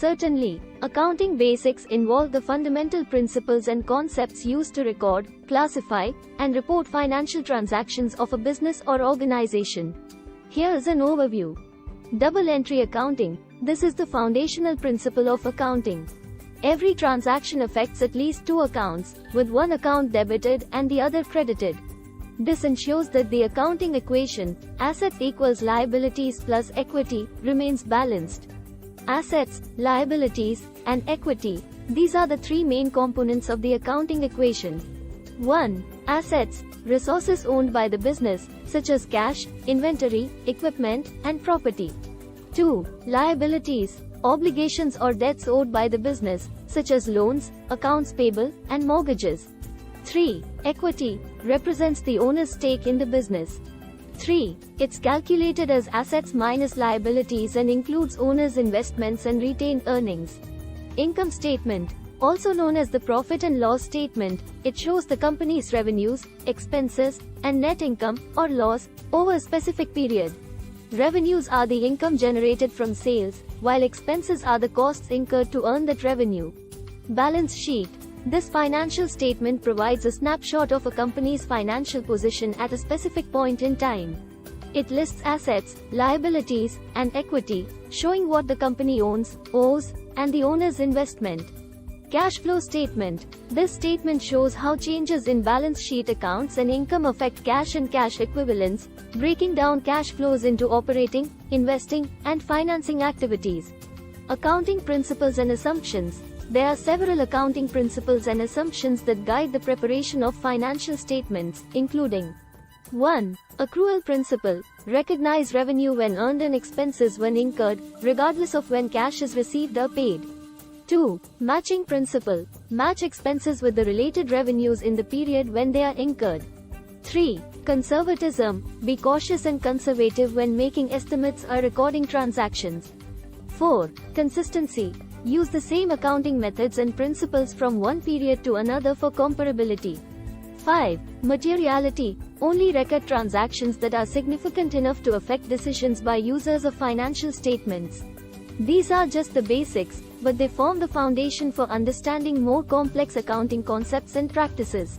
Certainly, accounting basics involve the fundamental principles and concepts used to record, classify, and report financial transactions of a business or organization. Here is an overview. Double entry accounting. This is the foundational principle of accounting. Every transaction affects at least two accounts, with one account debited and the other credited. This ensures that the accounting equation, assets equals liabilities plus equity, remains balanced. Assets, liabilities, and equity. These are the three main components of the accounting equation. 1. Assets, resources owned by the business, such as cash, inventory, equipment, and property. 2. Liabilities, obligations or debts owed by the business, such as loans, accounts payable, and mortgages. 3. Equity, represents the owner's stake in the business. 3. It's calculated as assets minus liabilities and includes owner's investments and retained earnings. Income statement, also known as the profit and loss statement, it shows the company's revenues, expenses, and net income, or loss, over a specific period. Revenues are the income generated from sales, while expenses are the costs incurred to earn that revenue. Balance sheet. This financial statement provides a snapshot of a company's financial position at a specific point in time. It lists assets, liabilities, and equity, showing what the company owns, owes, and the owner's investment. Cash flow statement. This statement shows how changes in balance sheet accounts and income affect cash and cash equivalents, breaking down cash flows into operating, investing, and financing activities. Accounting principles and assumptions. There are several accounting principles and assumptions that guide the preparation of financial statements, including 1. Accrual principle. Recognize revenue when earned and expenses when incurred, regardless of when cash is received or paid. 2. Matching principle. Match expenses with the related revenues in the period when they are incurred. 3. Conservatism. Be cautious and conservative when making estimates or recording transactions. 4. Consistency. Use the same accounting methods and principles from one period to another for comparability. 5. Materiality. Only record transactions that are significant enough to affect decisions by users of financial statements. These are just the basics, but they form the foundation for understanding more complex accounting concepts and practices.